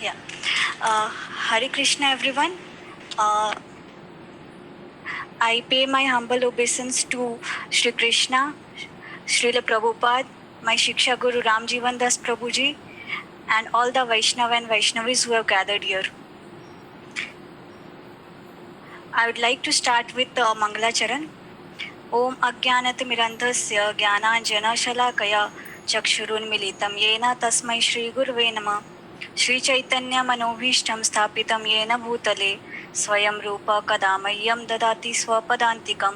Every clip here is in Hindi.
Yeah. Hare Krishna, everyone. Uh, I pay my humble obeisance to Sri Krishna, Srila Prabhupada, my Shiksha Guru Ramjivan Das Prabhuji, and all the Vaishnava and Vaishnavis who have gathered here. I would like to start with Mangala Charan. Om Ajnanatimirandhasya Jnananjana Shalakaya Chakshurunmilitam Yena Tasmai Shri Gurve Namah. Shri Chaitanya Manobhishtam Sthapitam Yena Bhutale Swayam Rupa Kadamayyam Dadati Swapadantikam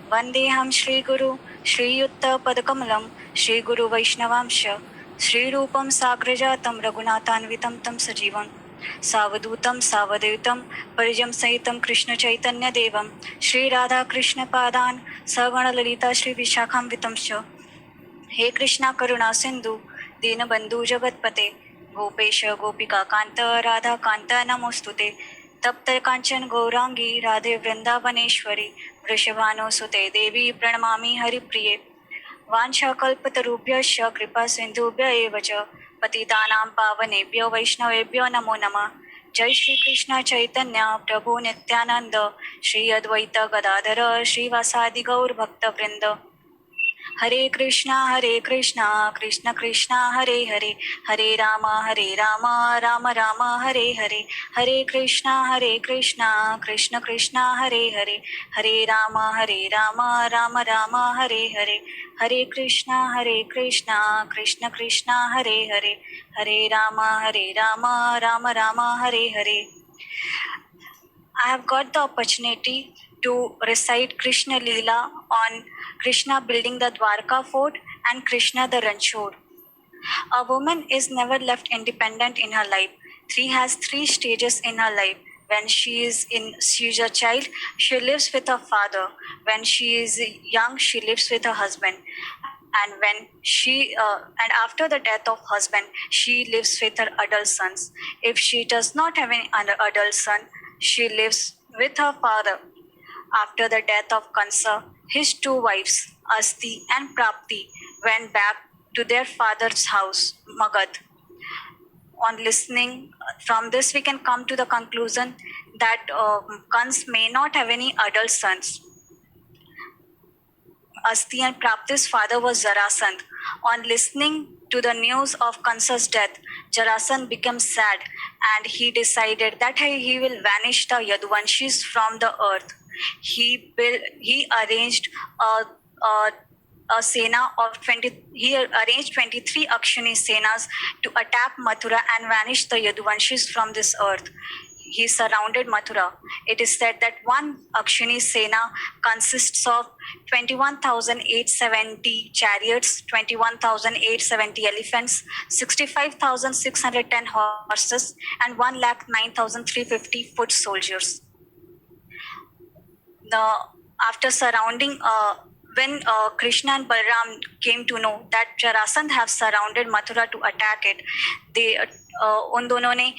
Vandeham Shri Guru Shri Yutta Padakamalam Shri Guru Vaishnavamsha Shri Rupam Sagrajatam Raghunathanvitam Tam Sajivam सावधूतं सावधूतं परिजं सहितं कृष्ण चैतन्य देवं श्री राधा कृष्ण पादान सगण ललिता श्री विशाखान्वितं च हे कृष्णा करुणा सिंधु दीनबंधु जगतपते गोपेश गोपिका कांत राधा कांत नमोस्तुते तप्त कांचन गौरांगी राधे वृंदावनेश्वरी वृषभानुसुते देवी प्रणमामि हरिप्रिये वाञ्छाकल्पतरुभ्यश्च कृपा सिन्धुभ्य एव च पतितानां पावनेभ्यो वैष्णवेभ्यो नमो नमः। जय श्री कृष्ण चैतन्य प्रभु नित्यानंद श्री अद्वैत गदाधर श्रीवासादि गौर भक्तवृंद हरे Krishna Krishna Krishna Hare Hare Hare Ram Ram Ram Hare Hare Hare Krishna Krishna Krishna Hare Hare Hare Ram Ram Ram Hare Hare Hare Krishna Krishna Krishna Hare Hare Hare Ram Ram Ram Hare Hare. I have got the opportunity to recite Krishna Leela on Krishna building the Dwarka fort and Krishna the Ranchor. A woman is never left independent in her life. She has three stages in her life. When she's a child, she lives with her father. When she is young, she lives with her husband. And and after the death of husband, she lives with her adult sons. If she does not have any adult son, she lives with her father. After the death of Kansa, his two wives, Asti and Prapti, went back to their father's house, Magad. On listening from this, we can come to the conclusion that Kans may not have any adult sons. Asti and Prapti's father was Jarasandh. On listening to the news of Kansa's death, Jarasandh became sad and he decided that he will vanish the Yaduvanshis from the earth. He arranged a sena of 20. He arranged 23 Akshini senas to attack Mathura and vanish the Yaduvanshis from this earth. He surrounded Mathura. It is said that one Akshini Sena consists of 21,870 chariots, 21,870 elephants, 65,610 horses, and 1,09,350 foot soldiers. After surrounding, when Krishna and Balram came to know that Jarasandh have surrounded Mathura to attack it, उन दोनों ने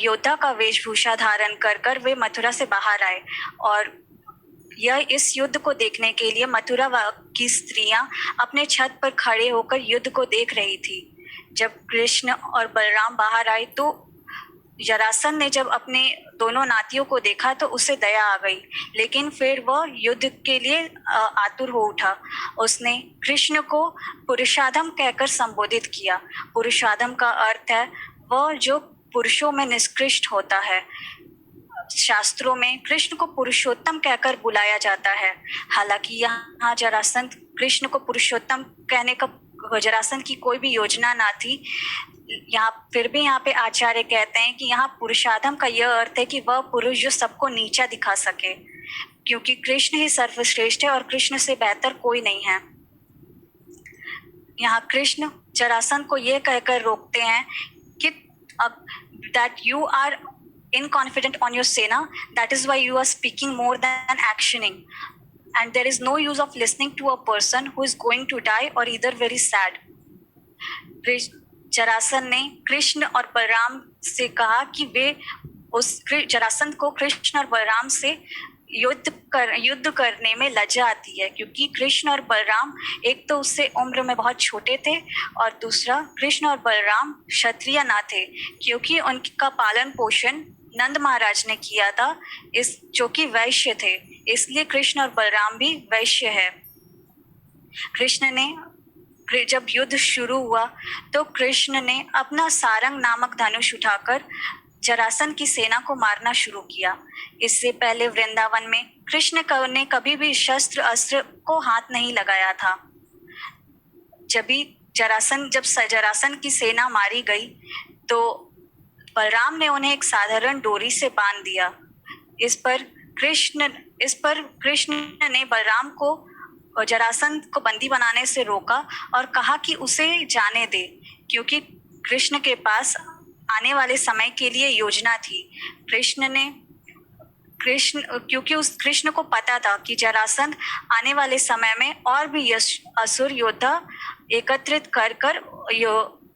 योद्धा का वेशभूषा धारण कर वे मथुरा से बाहर आए और यह इस युद्ध को देखने के लिए मथुरा की स्त्रियां अपने छत पर खड़े होकर युद्ध को देख रही थी. जब कृष्ण और बलराम बाहर आए तो जरासंध ने जब अपने दोनों नातियों को देखा तो उसे दया आ गई, लेकिन फिर वह युद्ध के लिए आतुर हो उठा. उसने कृष्ण को पुरुषाधम कहकर संबोधित किया. पुरुषाधम का अर्थ है वह जो पुरुषों में निष्कृष्ट होता है. शास्त्रों में कृष्ण को पुरुषोत्तम कहकर बुलाया जाता है. हालांकि यहाँ जरासंध कृष्ण को पुरुषोत्तम कहने का जरासंध की कोई भी योजना ना थी. फिर भी यहाँ पे आचार्य कहते हैं कि यहाँ पुरुषाधम का यह अर्थ है कि वह पुरुष जो सबको नीचा दिखा सके, क्योंकि कृष्ण ही सर्वश्रेष्ठ है और कृष्ण से बेहतर कोई नहीं है. यहाँ कृष्ण जरासंध को यह कहकर रोकते हैं कि that you are inconfident on your sena, that is why you are speaking more than actioning, and there is no use of listening to a person who is going to die or either very sad. Jarasandh ने कृष्ण और बलराम से कहा कि वे उस जरासंध को कृष्ण और बलराम से युद्ध करने में लज्जा आती है, क्योंकि कृष्ण और बलराम एक तो उससे उम्र में बहुत छोटे थे और दूसरा कृष्ण और बलराम क्षत्रिय ना थे, क्योंकि उनका पालन पोषण नंद महाराज ने किया था, इस जो कि वैश्य थे, इसलिए कृष्ण और बलराम भी वैश्य है। कृष्ण ने जब युद्ध शुरू हुआ तो कृष्ण ने अपना सारंग नामक धनुष उठाकर जरासंध की सेना को मारना शुरू किया। इससे पहले वृंदावन में कृष्ण ने कभी भी शस्त्र अस्त्र को हाथ नहीं लगाया था। जब जरासंध की सेना मारी गई तो बलराम ने उन्हें एक साधारण डोरी से बांध दिया। इस पर कृष्ण ने बलराम को जरासंध को बंदी बनाने से रोका और कहा कि उसे जाने दे, क्योंकि कृष्ण के पास आने वाले समय के लिए योजना थी। क्योंकि उस कृष्ण को पता था कि जरासंध आने वाले समय में और भी असुर योद्धा एकत्रित कर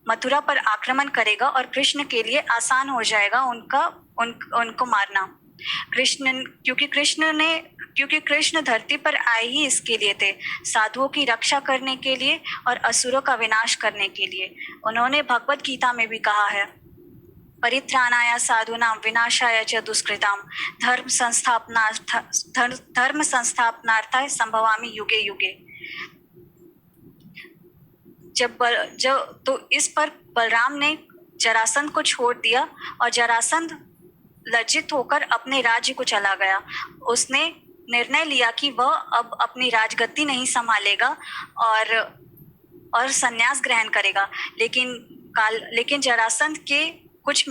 मथुरा पर आक्रमण करेगा और कृष्ण के लिए आसान हो जाएगा उनको मारना। क्योंकि कृष्ण धरती पर आए ही इसके लिए थे, साधुओं की रक्षा करने के लिए और असुरों का विनाश करने के लिए। उन्होंने भगवत गीता में भी कहा है, परित्राणाय साधूनां विनाशाय च दुष्कृतां धर्म संस्थापनार्थाय संभवामि युगे युगे। तो इस पर बलराम ने जरासंध को छोड़ दिया और जरासंध लज्जित होकर अपने राज्य को चला गया। उसने निर्णय लिया कि वह अब अपनी राजगद्दी नहीं संभालेगा और संन्यास ग्रहण करेगा। लेकिन जरासंध के कुछ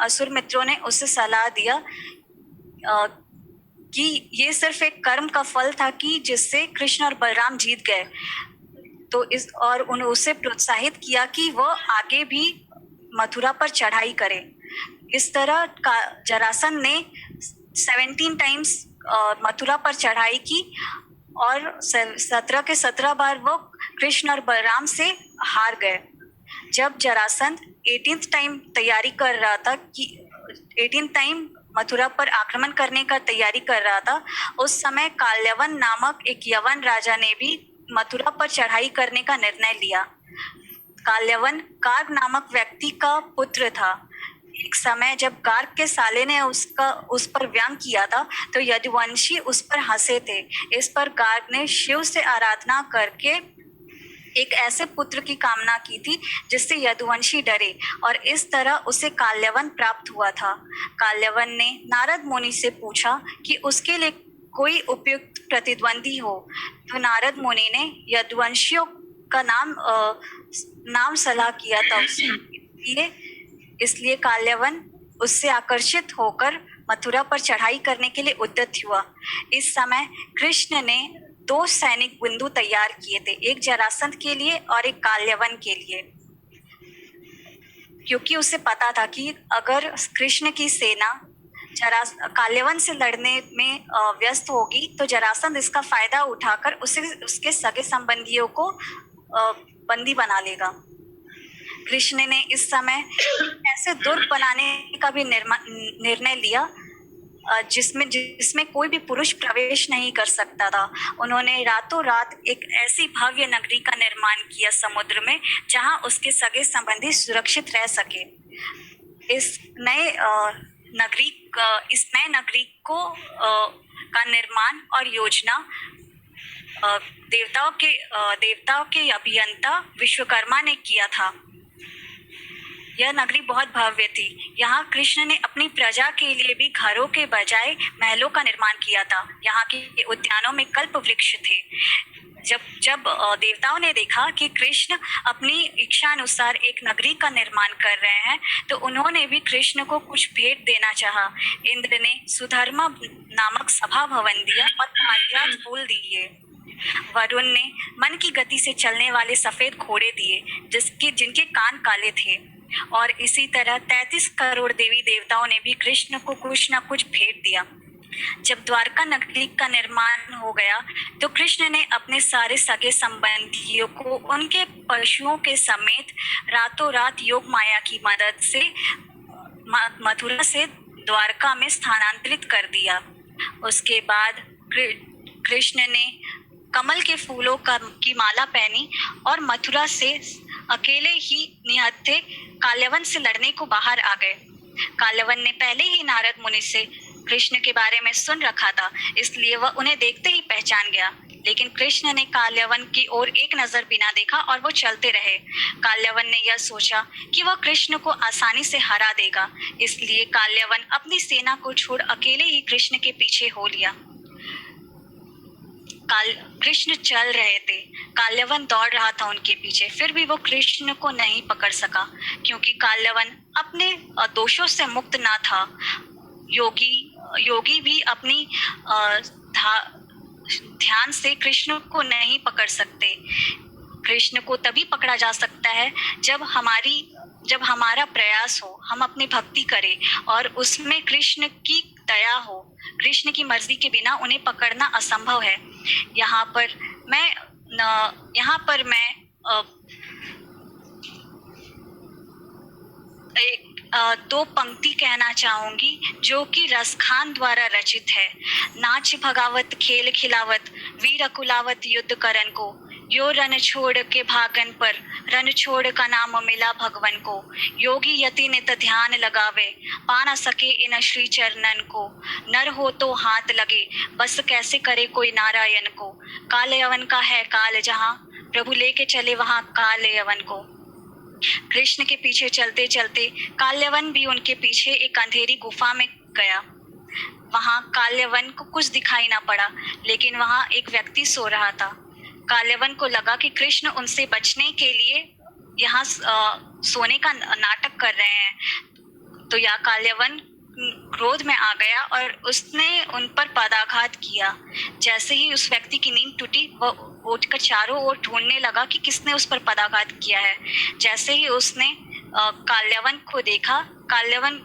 असुर मित्रों ने उसे सलाह दिया कि ये सिर्फ एक कर्म का फल था कि जिससे कृष्ण और बलराम जीत गए, तो उसे प्रोत्साहित किया कि वह आगे भी मथुरा पर चढ़ाई करे। इस तरह जरासंध ने 17 टाइम्स मथुरा पर चढ़ाई की और 17 के 17 बार वो कृष्ण और बलराम से हार गए। जब जरासंध 18th टाइम तैयारी कर रहा था कि 18th टाइम मथुरा पर आक्रमण करने का तैयारी कर रहा था, उस समय काल्यवन नामक एक यवन राजा ने भी मथुरा पर चढ़ाई करने का निर्णय लिया। काल्यवन गार्ग नामक व्यक्ति का पुत्र था। एक समय जब गार्ग के साले ने उस पर व्यंग किया था तो यदुवंशी उस पर हंसे थे। इस पर गार्ग ने शिव से आराधना करके एक ऐसे पुत्र की कामना की थी जिससे यदुवंशी डरे और इस तरह उसे काल्यवन प्राप्त हुआ था। काल्यवन ने नारद मुनि से पूछा कि उसके लिए कोई उपयुक्त प्रतिद्वंदी हो, तो नारद मुनि ने यदुवंशियों का नाम सलाह किया था उसे। इसलिए काल्यवन उससे आकर्षित होकर मथुरा पर चढ़ाई करने के लिए उद्यत हुआ। इस समय कृष्ण ने 2 सैनिक बिंदु तैयार किए थे, एक जरासंध के लिए और एक काल्यवन के लिए, क्योंकि उसे पता था कि अगर कृष्ण की सेना काल्यवन से लड़ने में व्यस्त होगी तो जरासंध इसका फायदा उठाकर उसके सगे संबंधियों को बंदी बना लेगा। कृष्ण ने इस समय ऐसे दुर्ग बनाने का भी निर्णय लिया जिसमें कोई भी पुरुष प्रवेश नहीं कर सकता था। उन्होंने रातों रात एक ऐसी भव्य नगरी का निर्माण किया समुद्र में, जहां उसके सगे संबंधी सुरक्षित रह सके। इस नए नगरी का निर्माण और योजना देवताओं के अभियंता विश्वकर्मा ने किया था। यह नगरी बहुत भव्य थी। यहाँ कृष्ण ने अपनी प्रजा के लिए भी घरों के बजाय महलों का निर्माण किया था। यहाँ के उद्यानों में कल्प वृक्ष थे। जब देवताओं ने देखा कि कृष्ण अपनी इच्छा अनुसार एक नगरी का निर्माण कर रहे हैं, तो उन्होंने भी कृष्ण को कुछ भेंट देना चाहा। इंद्र ने सुधर्मा नामक सभा भवन दिया और पारिजात फूल दिए। वरुण ने मन की गति से चलने वाले सफेद घोड़े दिए जिनके कान काले थे। और इसी तरह 33 करोड़ देवी देवताओं ने भी कृष्ण को कुछ न कुछ भेंट दिया। जब द्वारका नगरी का निर्माण हो गया तो कृष्ण ने अपने सारे सगे संबंधियों को उनके पशुओं के समेत रातों रात योग माया की मदद से मथुरा से द्वारका में स्थानांतरित कर दिया। उसके बाद कृष्ण ने कमल के फूलों की माला पहनी और मथुरा से अकेले ही निहत्थे काल्यवन से लड़ने को बाहर आ गए। काल्यवन ने पहले ही नारद मुनि से कृष्ण के बारे में सुन रखा था, इसलिए वह उन्हें देखते ही पहचान गया। लेकिन कृष्ण ने काल्यवन की ओर एक नजर बिना देखा और वो चलते रहे। काल्यवन ने यह सोचा कि वह कृष्ण को आसानी से हरा देगा, इसलिए काल्यवन अपनी सेना को छोड़ अकेले ही कृष्ण के पीछे हो लिया। कृष्ण चल रहे थे, काल्यवन दौड़ रहा था उनके पीछे, फिर भी वो कृष्ण को नहीं पकड़ सका, क्योंकि काल्यवन अपने दोषों से मुक्त ना था। योगी भी अपनी ध्यान से कृष्ण को नहीं पकड़ सकते। कृष्ण को तभी पकड़ा जा सकता है जब हमारा प्रयास हो, हम अपनी भक्ति करें और उसमें कृष्ण की दया हो। कृष्ण की मर्जी के बिना उन्हें पकड़ना असंभव है। यहाँ पर मैं दो पंक्ति कहना चाहूंगी जो कि रसखान द्वारा रचित है। नाच भगावत खेल खिलावत वीर अकुलावत युद्ध करन को, यो रन छोड़ के भागन पर रन छोड़ का नाम मिला भगवन को। योगी यति नित ध्यान लगावे पा न सके इन श्री चरणन को। नर हो तो हाथ लगे बस कैसे करे कोई नारायण को। काल यवन का है काल जहाँ प्रभु लेके चले वहाँ काल यवन को। कृष्ण के पीछे चलते चलते काल्यवन भी उनके पीछे एक अंधेरी गुफा में गया। वहां काल्यवन को कुछ दिखाई ना पड़ा, लेकिन वहां एक व्यक्ति सो रहा था। काल्यवन को लगा कि कृष्ण उनसे बचने के लिए यहाँ सोने का नाटक कर रहे हैं, तो यह काल्यवन क्रोध में आ गया और उसने उन पर पदाघात किया। जैसे ही उस व्यक्ति की नींद टूटी, वह उठकर चारों ओर ढूंढने लगा कि किसने उस पर पदाघात किया है। जैसे ही उसने काल्यवन को देखा, काल्यवन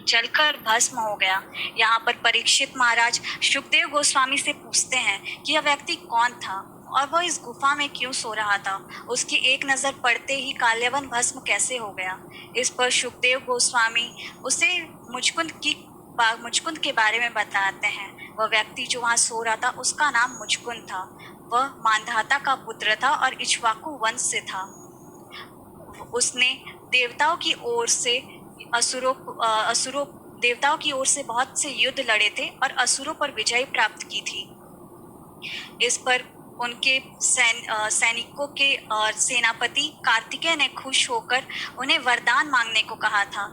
जलकर भस्म हो गया। यहाँ पर परीक्षित महाराज शुकदेव गोस्वामी से पूछते हैं कि यह व्यक्ति कौन था और वह इस गुफा में क्यों सो रहा था। उसकी एक नज़र पड़ते ही काल्यवन भस्म कैसे हो गया। इस पर शुकदेव गोस्वामी उसे मुचकुंद के बारे में बताते हैं। वह व्यक्ति जो वहाँ सो रहा था उसका नाम मुचकुंद था। वह मांधाता का पुत्र था और इक्ष्वाकु वंश से था। उसने देवताओं की ओर से देवताओं की ओर से बहुत से युद्ध लड़े थे और असुरों पर विजय प्राप्त की थी। इस पर उनके सैनिकों के सेनापति कार्तिकेय ने खुश होकर उन्हें वरदान मांगने को कहा था।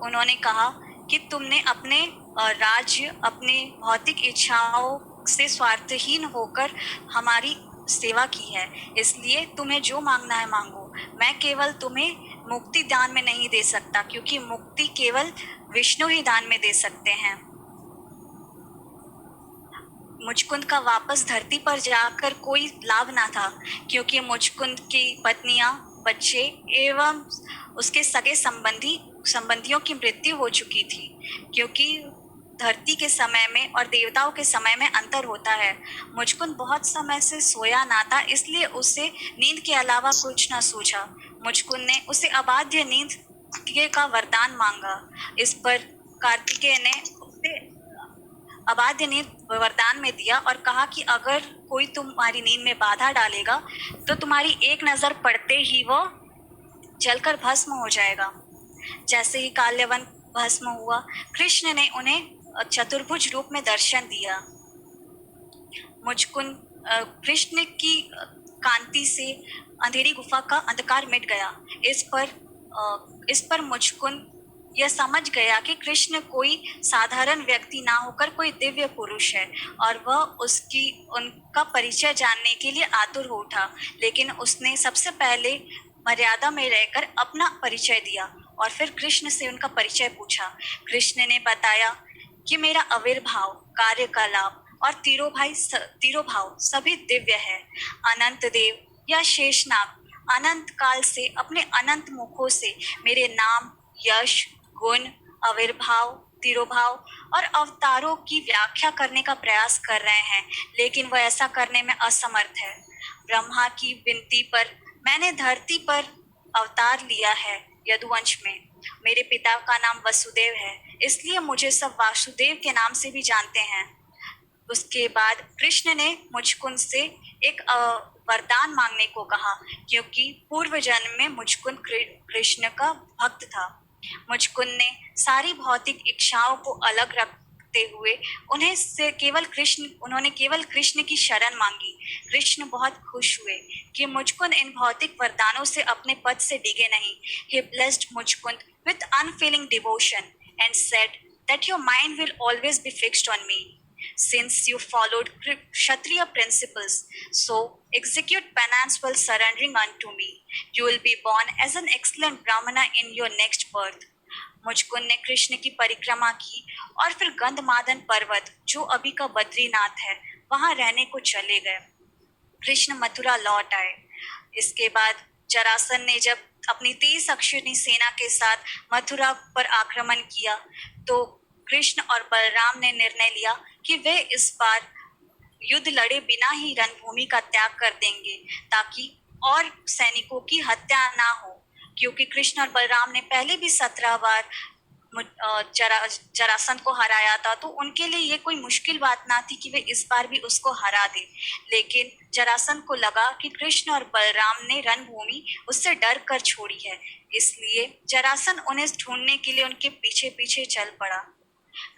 उन्होंने कहा कि तुमने अपने राज्य, अपने भौतिक इच्छाओं से स्वार्थहीन होकर हमारी सेवा की है, इसलिए तुम्हें जो मांगना है मांगो। मैं केवल तुम्हें मुक्ति दान में नहीं दे सकता, क्योंकि मुक्ति केवल विष्णु ही दान में दे सकते हैं। मुचकुंद का वापस धरती पर जाकर कोई लाभ ना था, क्योंकि मुचकुंद की पत्नियां, बच्चे एवं उसके सगे संबंधियों की मृत्यु हो चुकी थी। क्योंकि धरती के समय में और देवताओं के समय में अंतर होता है। मुचकुंद बहुत समय से सोया ना था, इसलिए उसे नींद के अलावा कुछ न सूझा। मुचकुंद ने उसे अबाध्य नींद का वरदान मांगा। इस पर कार्तिकेय ने उसे अबाध्य नींद वरदान में दिया और कहा कि अगर कोई तुम्हारी नींद में बाधा डालेगा तो तुम्हारी एक नज़र पड़ते ही वो जलकर भस्म हो जाएगा। जैसे ही काल्यवन भस्म हुआ, कृष्ण ने उन्हें चतुर्भुज रूप में दर्शन दिया। मुचकुंद कृष्ण की कांति से अंधेरी गुफा का अंधकार मिट गया। इस पर मुचकुंद यह समझ गया कि कृष्ण कोई साधारण व्यक्ति ना होकर कोई दिव्य पुरुष है और वह उनका परिचय जानने के लिए आतुर हो उठा। लेकिन उसने सबसे पहले मर्यादा में रहकर अपना परिचय दिया और फिर कृष्ण से उनका परिचय पूछा। कृष्ण ने बताया कि मेरा आविर्भाव, कार्यकलाप और तीरों भाव सभी दिव्य है। अनंत देव या शेषनाग अनंत काल से अपने अनंत मुखों से मेरे नाम, यश, गुण, आविर्भाव, तिरोभाव और अवतारों की व्याख्या करने का प्रयास कर रहे हैं, लेकिन वह ऐसा करने में असमर्थ है। ब्रह्मा की विनती पर मैंने धरती पर अवतार लिया है। यदुवंश में मेरे पिता का नाम वसुदेव है। इसलिए मुझे सब वासुदेव के नाम से भी जानते हैं। उसके बाद कृष्ण ने मुचकुंद से एक वरदान मांगने को कहा, क्योंकि पूर्व जन्म में मुचकुंद कृष्ण का भक्त था। मुचकुंद ने सारी भौतिक इच्छाओं को अलग रखते हुए उन्होंने केवल कृष्ण की शरण मांगी। कृष्ण बहुत खुश हुए कि मुचकुंद इन भौतिक वरदानों से अपने पद से डिगे नहीं। He blessed Muchkund with unfailing devotion and said that your mind will always be fixed on me. Since you followed Kshatriya principles, so execute penance while surrendering unto me. You will be born as an excellent Brahmana in your next birth. Muchkund ने कृष्ण की परिक्रमा की और फिर गंधमादन पर्वत, जो अभी का बद्रीनाथ है, वहां रहने को चले गए। कृष्ण मथुरा लौट आए। इसके बाद जरासन ने जब अपनी 30 अक्षौहिणी सेना के साथ मथुरा पर आक्रमण किया, तो कृष्ण और बलराम ने निर्णय लिया कि वे इस बार युद्ध लड़े बिना ही रणभूमि का त्याग कर देंगे, ताकि और सैनिकों की हत्या ना हो। क्योंकि कृष्ण और बलराम ने पहले भी 17 बार जरासंध को हराया था, तो उनके लिए ये कोई मुश्किल बात ना थी कि वे इस बार भी उसको हरा दे। लेकिन जरासंध को लगा कि कृष्ण और बलराम ने रणभूमि उससे डर कर छोड़ी है, इसलिए जरासंध उन्हें ढूंढने के लिए उनके पीछे पीछे चल पड़ा।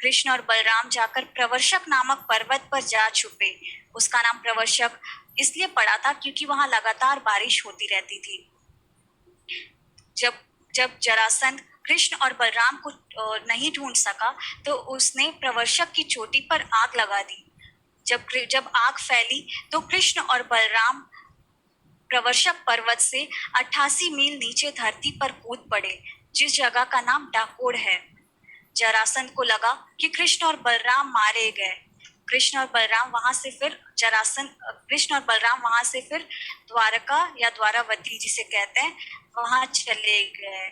कृष्ण और बलराम जाकर प्रवर्षक नामक पर्वत पर जा छुपे। उसका नाम प्रवर्षक इसलिए पड़ा था क्योंकि वहां लगातार बारिश होती रहती थी। जब जब जरासंध कृष्ण और बलराम को नहीं ढूंढ सका, तो उसने प्रवर्षक की चोटी पर आग लगा दी। जब आग फैली, तो कृष्ण और बलराम प्रवर्षक पर्वत से 88 मील नीचे धरती पर कूद पड़े, जिस जगह का नाम डाकोर है। जरासंध को लगा कि कृष्ण और बलराम मारे गए। कृष्ण और बलराम वहां से फिर द्वारका या द्वारावती जिसे कहते हैं, वहां चले गए।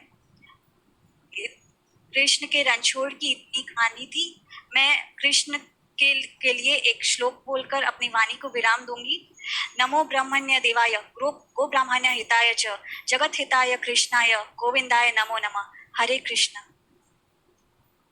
कृष्ण के रणछोड़ की इतनी कहानी थी। मैं कृष्ण के लिए एक श्लोक बोलकर अपनी वाणी को विराम दूंगी। नमो ब्रह्मण्य देवाय गो ब्राह्मण्य हिताय च जगत हिताय कृष्णाय गोविंदाय नमो नमः। हरे कृष्ण।